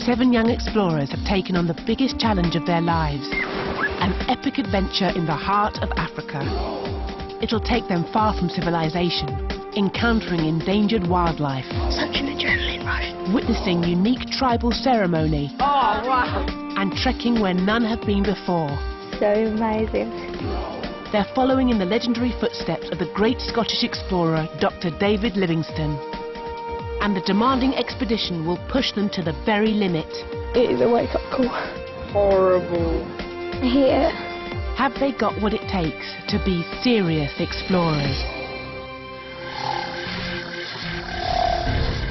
7 young explorers have taken on the biggest challenge of their lives, an epic adventure in the heart of Africa. It'll take them far from civilization, encountering endangered wildlife. Such an adrenaline rush. Witnessing unique tribal ceremony. Oh, wow. And trekking where none have been before. So amazing. They're following in the legendary footsteps of the great Scottish explorer, Dr. David Livingstone. And the demanding expedition will push them to the very limit. It is a wake-up call. Horrible. Here. Have they got what it takes to be serious explorers?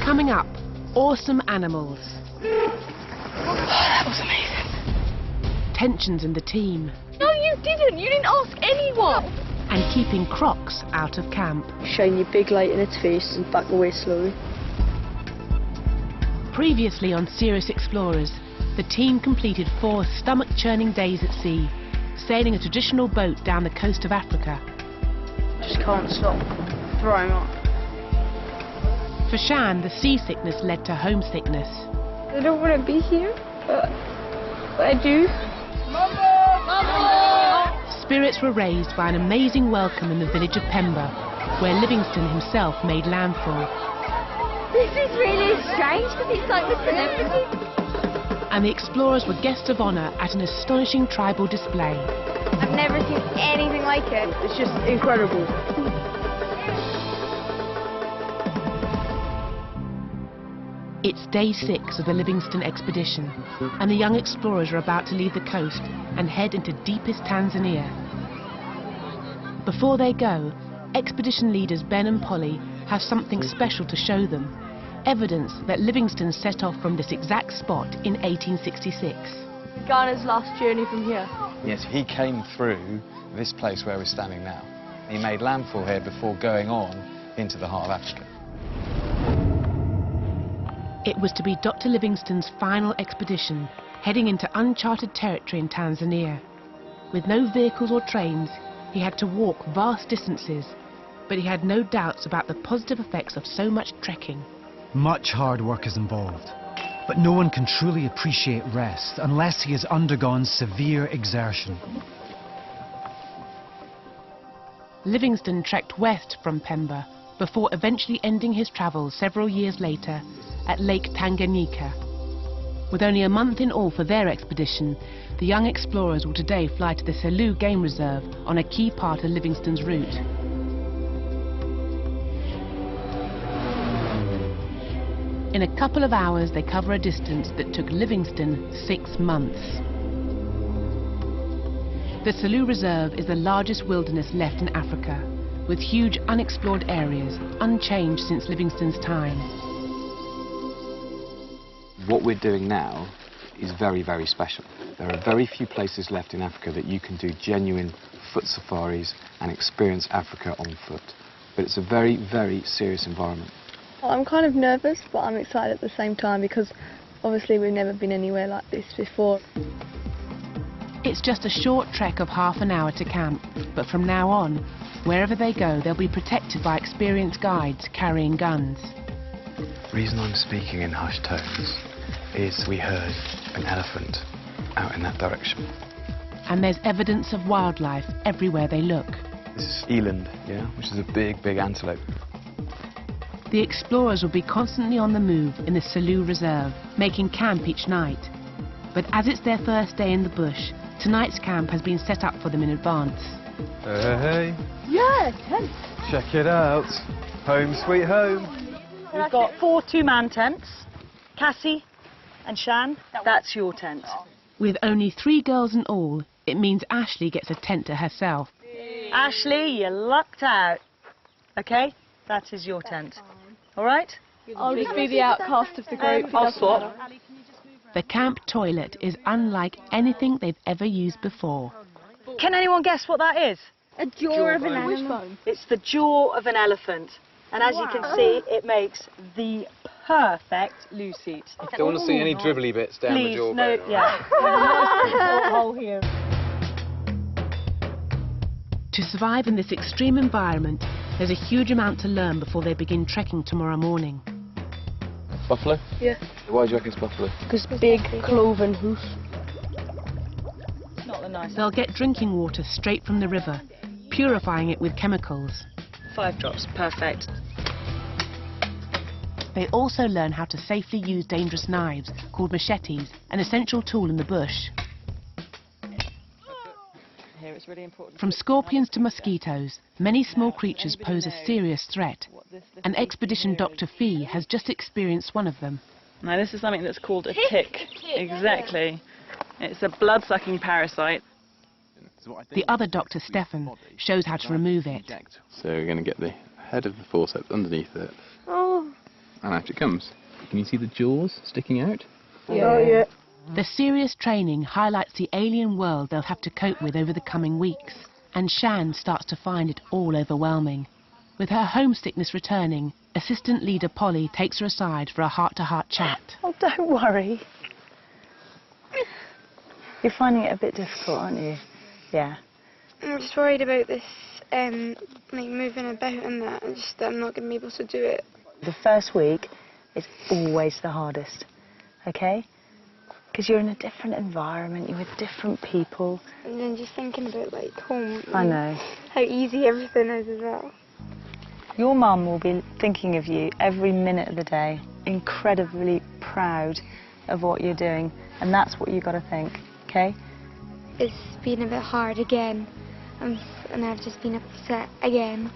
Coming up, awesome animals. That was amazing. Tensions in the team. No, you didn't. You didn't ask anyone. And keeping crocs out of camp. Shine your big light in its face and back away slowly. Previously on Serious Explorers, the team completed 4 stomach-churning days at sea, sailing a traditional boat down the coast of Africa. Just can't stop throwing up. For Shan, the seasickness led to homesickness. I don't want to be here, but I do. Spirits were raised by an amazing welcome in the village of Pemba, where Livingstone himself made landfall. This is really strange because it's like the celebrity. And the explorers were guests of honour at an astonishing tribal display. I've never seen anything like it. It's just incredible. It's day 6 of the Livingstone expedition, and the young explorers are about to leave the coast and head into deepest Tanzania. Before they go, expedition leaders Ben and Polly have something special to show them, evidence that Livingstone set off from this exact spot in 1866. Ghana's last journey from here. Yes, he came through this place where we're standing now. He made landfall here before going on into the heart of Africa. It was to be Dr. Livingstone's final expedition, heading into uncharted territory in Tanzania. With no vehicles or trains, he had to walk vast distances, but he had no doubts about the positive effects of so much trekking. Much hard work is involved, but no one can truly appreciate rest unless he has undergone severe exertion. Livingstone trekked west from Pemba before eventually ending his travels several years later at Lake Tanganyika. With only a month in all for their expedition, the young explorers will today fly to the Selous Game Reserve on a key part of Livingstone's route. In a couple of hours, they cover a distance that took Livingstone 6 months. The Selous Reserve is the largest wilderness left in Africa, with huge unexplored areas, unchanged since Livingstone's time. What we're doing now is very, very special. There are very few places left in Africa that you can do genuine foot safaris and experience Africa on foot. But it's a very, very serious environment. I'm kind of nervous, but I'm excited at the same time because obviously we've never been anywhere like this before. It's just a short trek of half an hour to camp, but from now on, wherever they go, they'll be protected by experienced guides carrying guns. The reason I'm speaking in hushed tones is we heard an elephant out in that direction. And there's evidence of wildlife everywhere they look. This is eland, yeah, which is a big, big antelope. The explorers will be constantly on the move in the Selous Reserve, making camp each night. But as it's their first day in the bush, tonight's camp has been set up for them in advance. Hey. Yeah, tent. Check it out. Home sweet home. We've got 4 2-man tents. Cassie and Shan, that's your tent. With only 3 girls in all, it means Ashley gets a tent to herself. Ashley, you lucked out. Okay, that is your tent. All right? I'll just be the outcast of the group. I'll swap. The camp toilet is unlike anything they've ever used before. Can anyone guess what that is? A jaw of an animal. It's the jaw of an elephant. And as you can see, it makes the perfect loo seat. Don't want to see any dribbly bits down the jawbone. No, yeah. Hole here. To survive in this extreme environment, there's a huge amount to learn before they begin trekking tomorrow morning. Buffalo? Yeah. Why do you reckon it's buffalo? Because big cloven hoof. Not the nice. They'll get drinking water straight from the river, purifying it with chemicals. 5 drops, perfect. They also learn how to safely use dangerous knives, called machetes, an essential tool in the bush. Here it's really important. From scorpions to mosquitoes, many small creatures pose a serious threat. An expedition Dr. Fee has just experienced one of them. Now this is something that's called a tick. Exactly. It's a blood-sucking parasite. The other doctor, Stefan, shows how to remove it. So we're going to get the head of the forceps underneath it. Oh. And out it comes. Can you see the jaws sticking out? Yeah. The serious training highlights the alien world they'll have to cope with over the coming weeks, and Shan starts to find it all overwhelming. With her homesickness returning, assistant leader Polly takes her aside for a heart-to-heart chat. Oh, don't worry. You're finding it a bit difficult, aren't you? Yeah. I'm just worried about this, like moving about and that. I'm not going to be able to do it. The first week is always the hardest, okay? Because you're in a different environment, you're with different people. And then just thinking about like home. I know. How easy everything is as well. Your mum will be thinking of you every minute of the day, incredibly proud of what you're doing, and that's what you've got to think, okay? It's been a bit hard again, and I've just been upset again,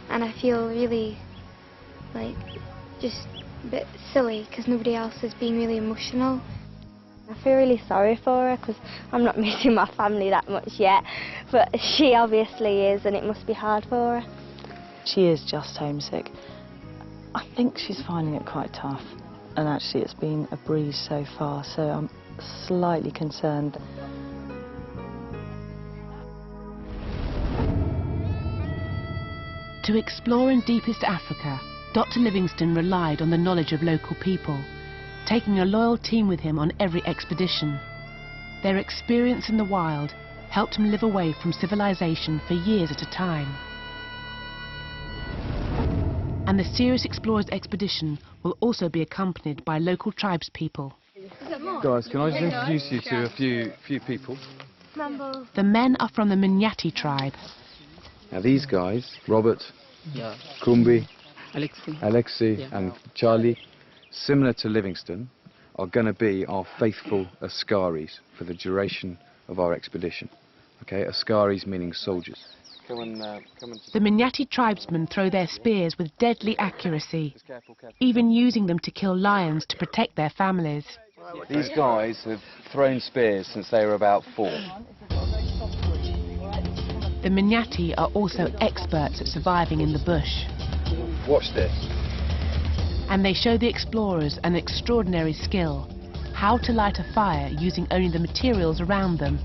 and I feel really like just a bit silly because nobody else is being really emotional. I feel really sorry for her because I'm not missing my family that much yet, but she obviously is, and it must be hard for her. She is just homesick. I think she's finding it quite tough, and actually it's been a breeze so far, so I'm slightly concerned. To explore in deepest Africa, Dr. Livingstone relied on the knowledge of local people, taking a loyal team with him on every expedition. Their experience in the wild helped him live away from civilization for years at a time. And the Serious Explorers expedition will also be accompanied by local tribespeople. Guys, can I just introduce you to a few people? The men are from the Minyati tribe. Now these guys, Robert, Kumbi, Alexei and Charlie, similar to Livingstone, are going to be our faithful Askaris for the duration of our expedition. Okay, Askaris meaning soldiers. The Minyati tribesmen throw their spears with deadly accuracy, even using them to kill lions to protect their families. These guys have thrown spears since they were about 4. The Minyati are also experts at surviving in the bush. Watch this. And they show the explorers an extraordinary skill, how to light a fire using only the materials around them.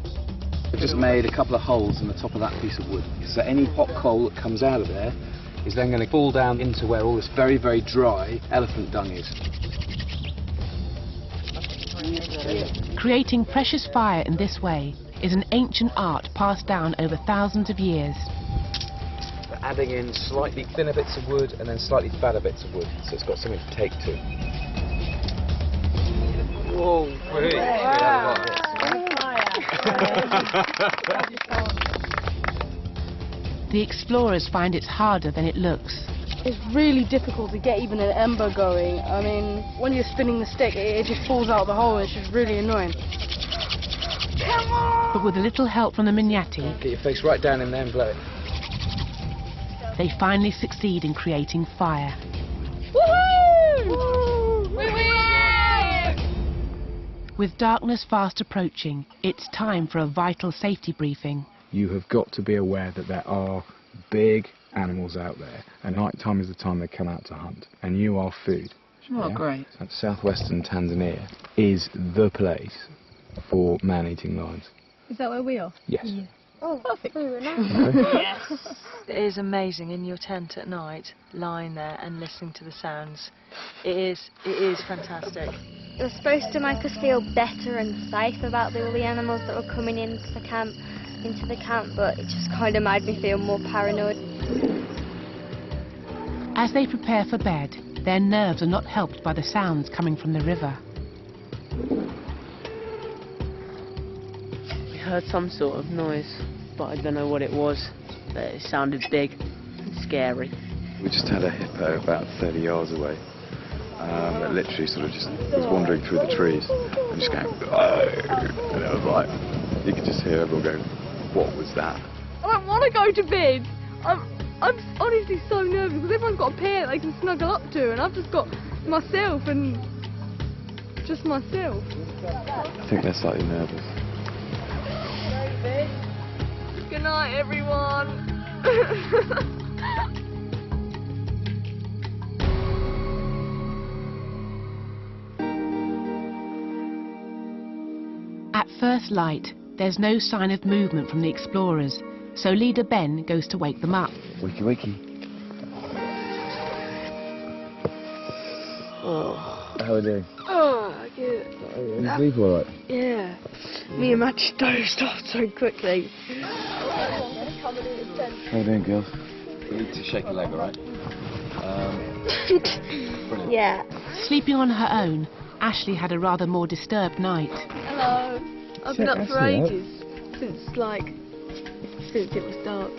They've just made a couple of holes in the top of that piece of wood, so any hot coal that comes out of there is then going to fall down into where all this very, very dry elephant dung is. Creating precious fire in this way is an ancient art passed down over thousands of years. We're adding in slightly thinner bits of wood and then slightly fatter bits of wood, so it's got something to take to. Whoa, wait. Wow. The explorers find it's harder than it looks. It's really difficult to get even an ember going. I mean, when you're spinning the stick, it just falls out of the hole. It's just really annoying. But with a little help from the Minyati, Get your face right down in there and blow it. they finally succeed in creating fire. With darkness fast approaching, it's time for a vital safety briefing. You have got to be aware that there are big animals out there, and night time is the time they come out to hunt, and you are food. Oh, great. And southwestern Tanzania is the place for man-eating lions. Is that where we are? Yes. Oh, perfect. Yes. It is amazing in your tent at night, lying there and listening to the sounds. It is fantastic. It was supposed to make us feel better and safe about all the animals that were coming into the camp, but it just kind of made me feel more paranoid. As they prepare for bed, their nerves are not helped by the sounds coming from the river. We heard some sort of noise, but I don't know what it was. But it sounded big and scary. We just had a hippo about 30 yards away. That literally sort of just was wandering through the trees and just going, "Oh," and it was like, you could just hear everyone going, "What was that?" I don't want to go to bed. I'm honestly so nervous because everyone's got a pair they can snuggle up to, and I've just got myself and just myself. I think they're slightly nervous. Good night, everyone. At first light, there's no sign of movement from the explorers, so leader Ben goes to wake them up. Wakey, wakey. Oh. How are we doing? Oh, good. You sleep all right? Yeah. Me and Matt just dozed off so quickly. How are we doing, girls? You need to shake your leg, all right? Brilliant. Yeah. Sleeping on her own, Ashley had a rather more disturbed night. Hello. I've been up for ages. Since it was dark.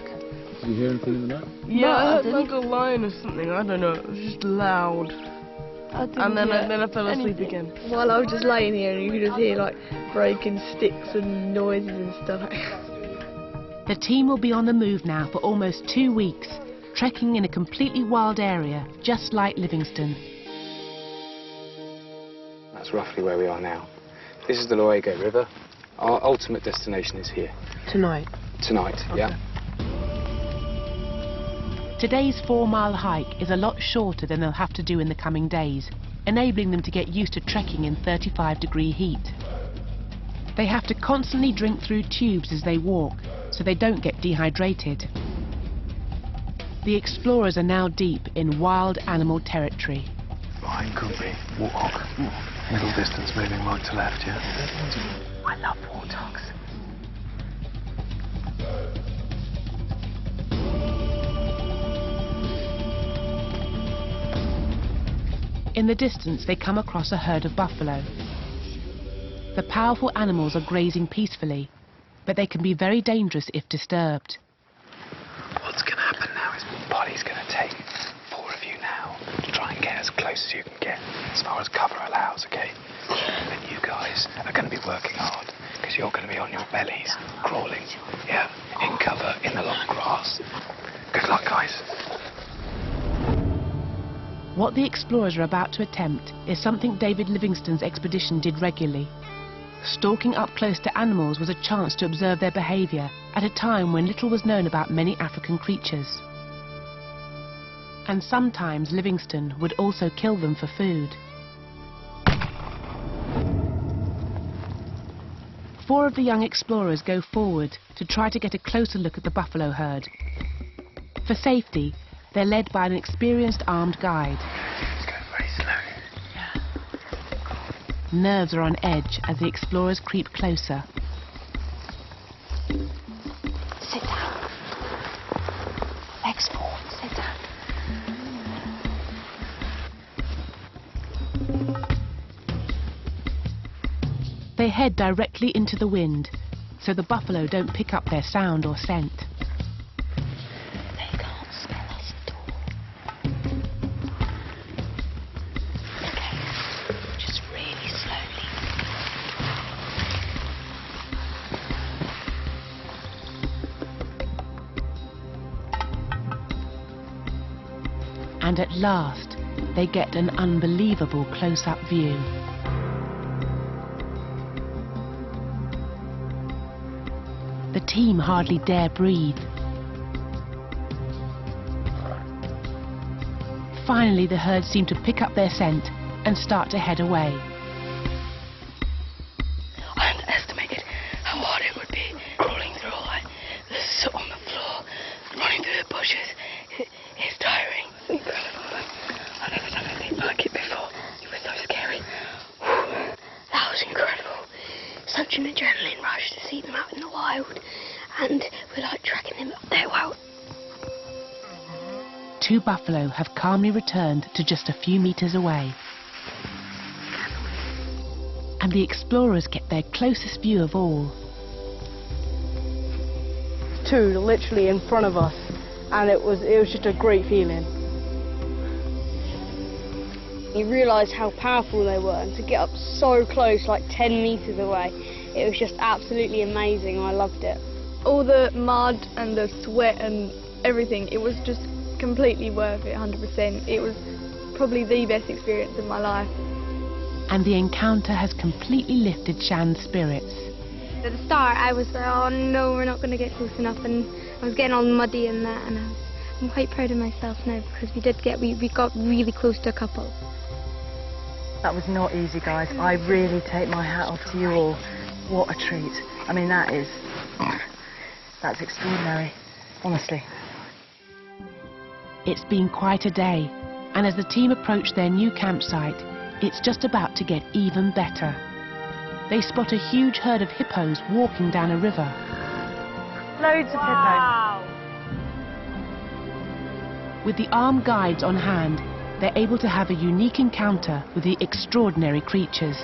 Did you hear anything in the night? Yeah, I heard like a lion or something, I don't know, it was just loud. And then I fell asleep again. While I was just laying here and you could just hear like breaking sticks and noises and stuff. The team will be on the move now for almost 2 weeks, trekking in a completely wild area, just like Livingstone. That's roughly where we are now. This is the Luego River. Our ultimate destination is here. Tonight. Tonight, Okay. yeah. Today's 4-mile hike is a lot shorter than they'll have to do in the coming days, enabling them to get used to trekking in 35-degree heat. They have to constantly drink through tubes as they walk, so they don't get dehydrated. The explorers are now deep in wild animal territory. Behind could be warthog. Middle distance moving right to left, yeah? I love warthogs. In the distance, they come across a herd of buffalo. The powerful animals are grazing peacefully, but they can be very dangerous if disturbed. What's going to happen now is Polly's going to take 4 of you now to try and get as close as you can get, as far as cover allows, okay? And you guys are going to be working hard, because you're going to be on your bellies, crawling, yeah, in cover, in the long grass. Good luck, guys. What the explorers are about to attempt is something David Livingstone's expedition did regularly. Stalking up close to animals was a chance to observe their behaviour at a time when little was known about many African creatures. And sometimes Livingstone would also kill them for food. 4 of the young explorers go forward to try to get a closer look at the buffalo herd. For safety, they're led by an experienced armed guide. It's going very slowly. Nerves are on edge as the explorers creep closer. Sit down. Legs forward, sit down. They head directly into the wind, so the buffalo don't pick up their sound or scent. They can't smell us at all. Okay, just really slowly. And at last, they get an unbelievable close-up view. The team hardly dare breathe. Finally, the herd seem to pick up their scent and start to head away. I underestimated how hard it would be crawling through all that the soot on the floor, running through the bushes. It's tiring. It's incredible. I've never done anything like it before. It was so scary. That was incredible. Such an adrenaline rush to see them out in the wild, and we're like tracking them up there. Well, 2 buffalo have calmly returned to just a few meters away. And the explorers get their closest view of all. 2 literally in front of us, and it was just a great feeling. You realise how powerful they were, and to get up so close, like 10 meters away, it was just absolutely amazing. I loved it. All the mud and the sweat and everything, it was just completely worth it, 100%. It was probably the best experience of my life. And the encounter has completely lifted Shan's spirits. At the start, I was like, oh no, we're not going to get close enough, and I was getting all muddy and that, and I'm quite proud of myself now because we got really close to a couple. That was not easy, guys. I really take my hat off to you all. What a treat. I mean, that's extraordinary, honestly. It's been quite a day, and as the team approach their new campsite, it's just about to get even better. They spot a huge herd of hippos walking down a river. Loads of hippos. With the armed guides on hand, they're able to have a unique encounter with the extraordinary creatures.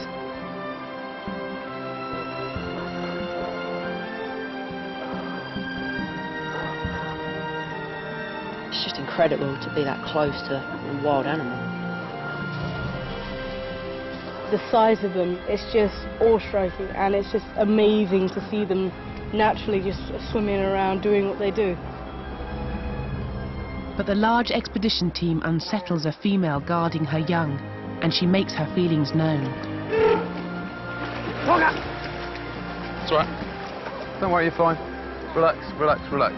It's just incredible to be that close to a wild animal. The size of them, it's just awe-striking, and it's just amazing to see them naturally just swimming around doing what they do. But the large expedition team unsettles a female guarding her young, and she makes her feelings known. It's all right. Don't worry, you're fine. Relax, relax, relax.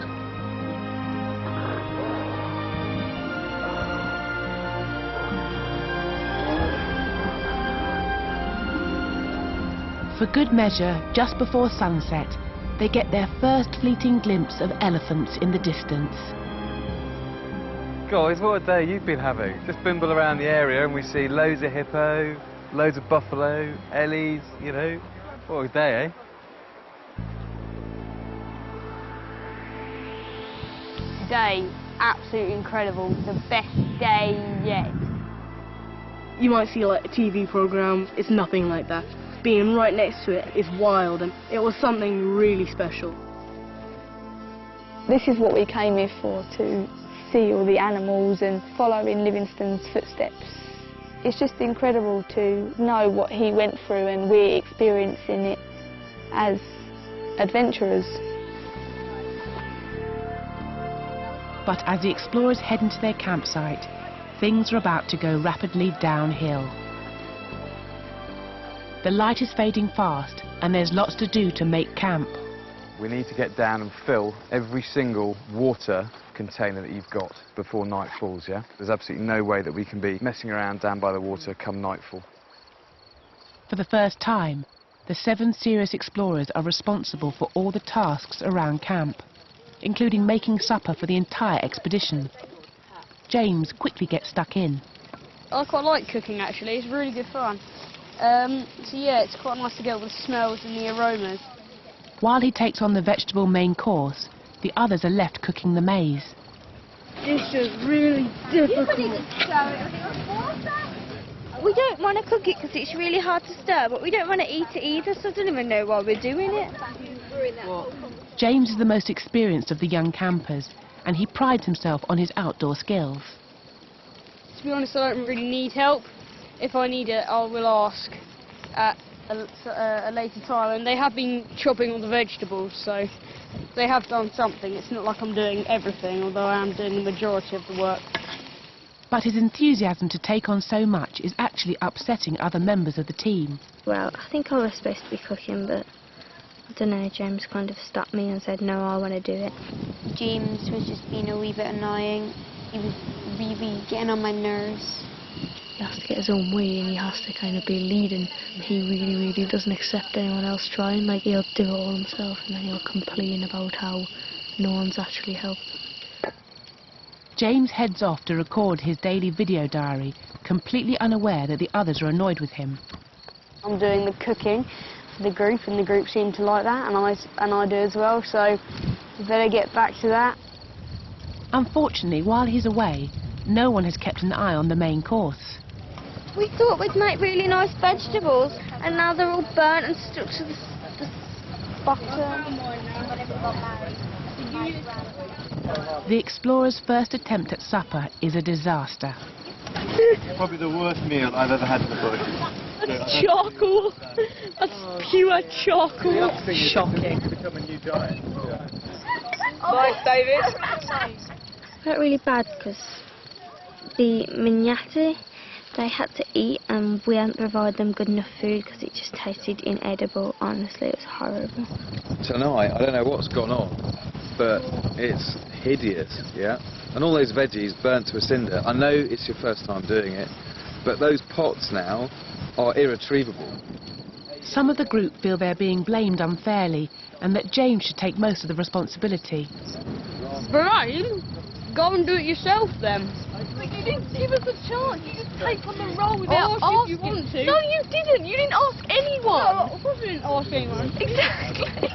For good measure, just before sunset, they get their first fleeting glimpse of elephants in the distance. Guys, what a day you've been having. Just bimble around the area and we see loads of hippo, loads of buffalo, ellies, you know. What a day, eh? Today, absolutely incredible. The best day yet. You might see like a TV program, it's nothing like that. Being right next to it is wild, and it was something really special. This is what we came here for, to see all the animals and follow in Livingstone's footsteps. It's just incredible to know what he went through, and we're experiencing it as adventurers. But as the explorers head into their campsite, things are about to go rapidly downhill. The light is fading fast, and there's lots to do to make camp. We need to get down and fill every single water container that you've got before night falls, yeah? There's absolutely no way that we can be messing around down by the water come nightfall. For the first time, the 7 serious explorers are responsible for all the tasks around camp, including making supper for the entire expedition. James quickly gets stuck in. I quite like cooking actually, it's really good fun. So yeah, it's quite nice to get all the smells and the aromas. While he takes on the vegetable main course, the others are left cooking the maize. It's just really difficult. We don't want to cook it because it's really hard to stir, but we don't want to eat it either, so I don't even know why we're doing it. James is the most experienced of the young campers, and he prides himself on his outdoor skills. To be honest, I don't really need help. If I need it, I will ask at a later time, and they have been chopping all the vegetables, so they have done something. It's not like I'm doing everything, although I am doing the majority of the work. But his enthusiasm to take on so much is actually upsetting other members of the team. Well, I think I was supposed to be cooking, but I don't know, James kind of stopped me and said, no, I want to do it. James was just being a wee bit annoying. He was really getting on my nerves. He has to get his own way, and he has to kind of be leading. He really doesn't accept anyone else trying. Like, he'll do it all himself, and then he'll complain about how no one's actually helped. James heads off to record his daily video diary, completely unaware that the others are annoyed with him. I'm doing the cooking for the group, and the group seem to like that, and I do as well, so we better get back to that. Unfortunately, while he's away, no one has kept an eye on the main course. We thought we'd make really nice vegetables, and now they're all burnt and stuck to the bottom. The explorers' first attempt at supper is a disaster. Probably the worst meal I've ever had in the bush. That's charcoal. That's pure charcoal. Shocking. Become a new diet. Nice, David. Felt really bad because the Mignati, they had to eat and we hadn't provided them good enough food because it just tasted inedible. Honestly, it was horrible. Tonight, I don't know what's gone on, but it's hideous, yeah? And all those veggies burnt to a cinder. I know it's your first time doing it, but those pots now are irretrievable. Some of the group feel they're being blamed unfairly and that James should take most of the responsibility. Brian, go and do it yourself then. But you didn't give us a chance. You just take on the role without Ask asking. if you want to. No, you didn't. You didn't ask anyone. No, of course we didn't ask anyone. Exactly.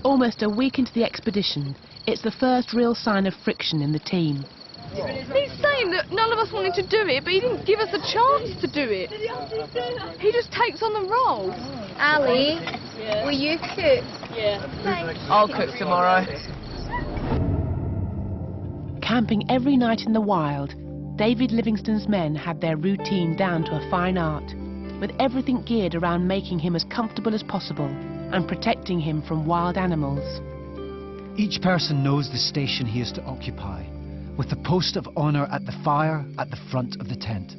Almost a week into the expedition, it's the first real sign of friction in the team. He's saying that none of us wanted to do it, but he didn't give us a chance to do it. He just takes on the role. Ali, will you cook? Yeah. Thanks. I'll cook tomorrow. Camping every night in the wild, David Livingstone's men had their routine down to a fine art, with everything geared around making him as comfortable as possible and protecting him from wild animals. Each person knows the station he is to occupy, with the post of honour at the fire at the front of the tent.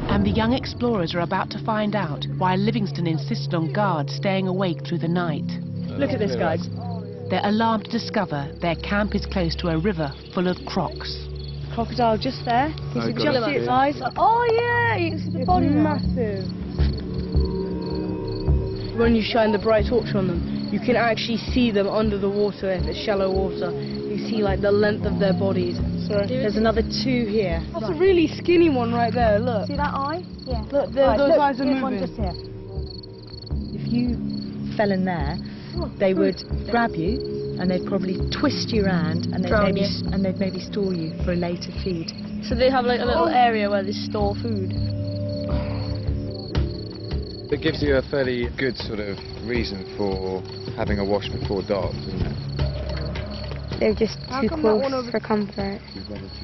And the young explorers are about to find out why Livingstone insisted on guards staying awake through the night. Look at this, guys. They're alarmed to discover their camp is close to a river full of crocs. Crocodile just there. You can got just see its eyes. Oh yeah, you can see the body. Massive. When you shine the bright torch on them, you can actually see them under the water if it's shallow water. You see like the length of their bodies. Sorry. There's another 2 here. That's a really skinny one right there, look. See that eye? Yeah. Look, those eyes are here's one moving. just here. If you fell in there, they would grab you and they'd probably twist you around and they'd maybe store you for a later feed. So they have like a little area where they store food. It gives you a fairly good sort of reason for having a wash before dark, doesn't it? They're just too close for comfort.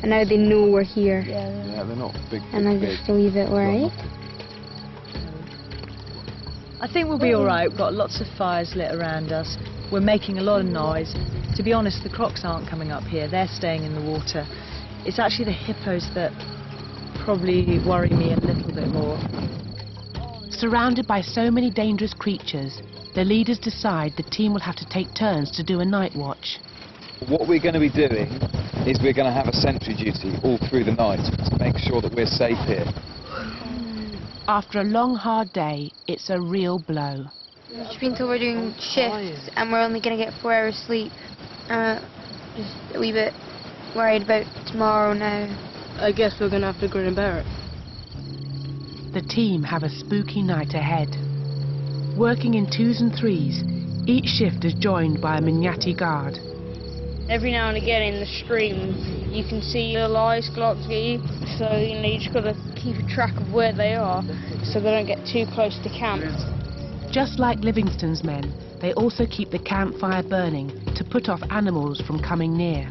I know they know we're here. Yeah, they're not big. And I just leave it where I. I think we'll be all right. We've got lots of fires lit around us. We're making a lot of noise. To be honest, the crocs aren't coming up here. They're staying in the water. It's actually the hippos that probably worry me a little bit more. Surrounded by so many dangerous creatures, the leaders decide the team will have to take turns to do a night watch. What we're going to be doing is we're going to have a sentry duty all through the night to make sure that we're safe here. After a long, hard day, it's a real blow. We've been told we're doing shifts and we're only going to get 4 hours sleep. Just a wee bit worried about tomorrow now. I guess we're going to have to grin and bear it. The team have a spooky night ahead. Working in 2s and 3s, each shift is joined by a Mignati guard. Every now and again in the stream, you can see little eyes glots at you, so you just got to keep a track of where they are, so they don't get too close to camp. Just like Livingstone's men, they also keep the campfire burning to put off animals from coming near.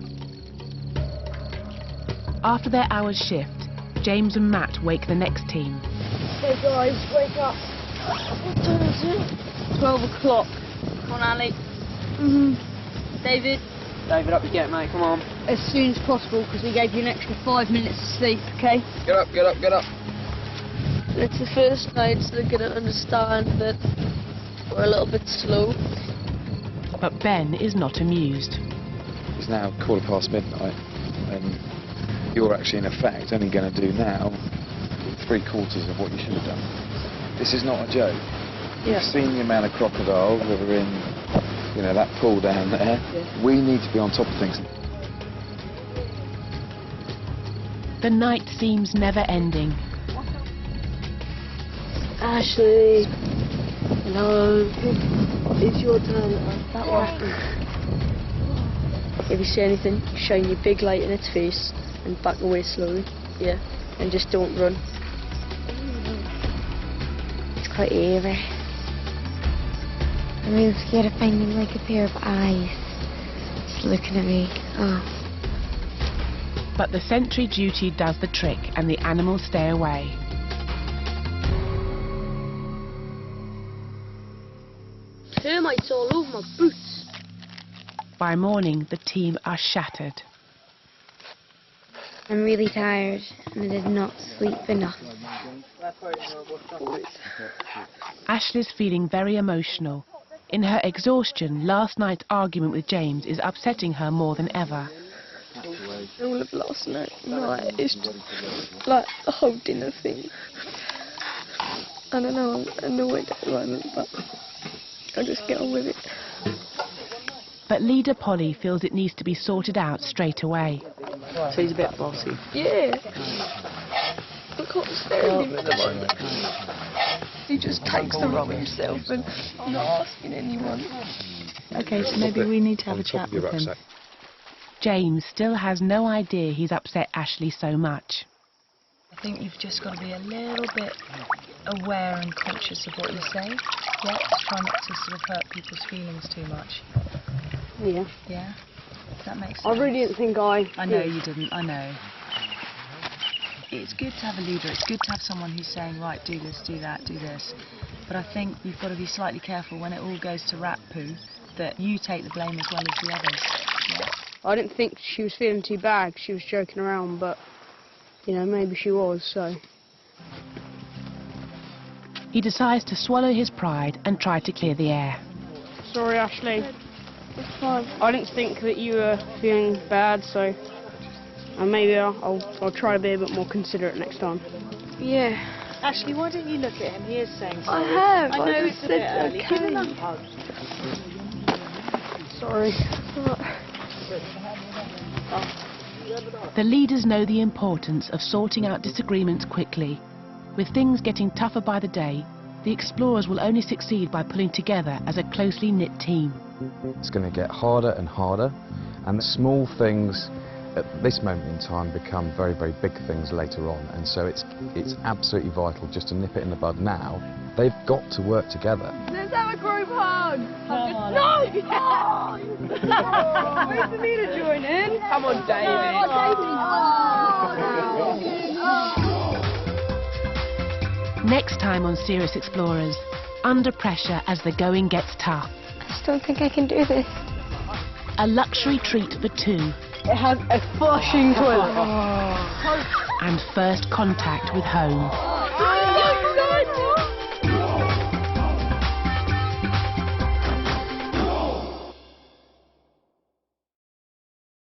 After their hour's shift, James and Matt wake the next team. Hey guys, wake up. What time is it? 12 o'clock. Come on, Ali. David. David, up you get, mate, come on. As soon as possible, because we gave you an extra 5 minutes of sleep, okay? Get up, get up, get up. It's the first night, so they're going to understand that we're a little bit slow. But Ben is not amused. It's now midnight, and you're actually, in effect, only going to do now 3/4 of what you should have done. This is not a joke. Yeah. You've seen the amount of crocodiles that are in, that pool down there. Yeah. We need to be on top of things. The night seems never ending. Ashley, No. It's your turn. That one. If you see anything, shine your big light in its face and back away slowly. Yeah. And just don't run. It's quite eerie. I'm really scared of finding like a pair of eyes just looking at me. Oh. But the sentry duty does the trick and the animals stay away. Termites all over my boots. By morning, the team are shattered. I'm really tired and I did not sleep enough. Ashley's feeling very emotional. In her exhaustion, last night's argument with James is upsetting her more than ever. All of last night, it's just like the whole dinner thing. I don't know, I'm annoyed at the moment, but I just get on with it. But leader Polly feels it needs to be sorted out straight away. So he's a bit bossy. Yeah. I can't stand him at the moment. He just takes the role himself and not asking anyone. Okay, so maybe we need to have a chat with him. James still has no idea he's upset Ashley so much. I think you've just got to be a little bit aware and conscious of what you say. Yeah, try not to sort of hurt people's feelings too much. Yeah. Yeah? That makes sense. I really didn't think I know you didn't, I know. It's good to have a leader, it's good to have someone who's saying, right, do this, do that, do this. But I think you've got to be slightly careful when it all goes to rat poo, that you take the blame as well as the others. Yeah. I didn't think she was feeling too bad. She was joking around, but, you know, maybe she was, so. He decides to swallow his pride and try to clear the air. Sorry, Ashley. It's fine. I didn't think that you were feeling bad, so maybe I'll try to be a bit more considerate next time. Yeah. Ashley, why don't you look at him? He is saying I sorry. have. I know it's a bit early. Okay. Give him a hug. Sorry. The leaders know the importance of sorting out disagreements quickly. With things getting tougher by the day, the explorers will only succeed by pulling together as a closely knit team. It's going to get harder and harder, and the small things at this moment in time become very, very big things later on, and so it's absolutely vital just to nip it in the bud now. They've got to work together. Let's have a group hug! No! Where's the leader join in? Come on, David. Next time on Serious Explorers, under pressure as the going gets tough. I just don't think I can do this. A luxury treat for two. It has a flushing toilet. And first contact with home.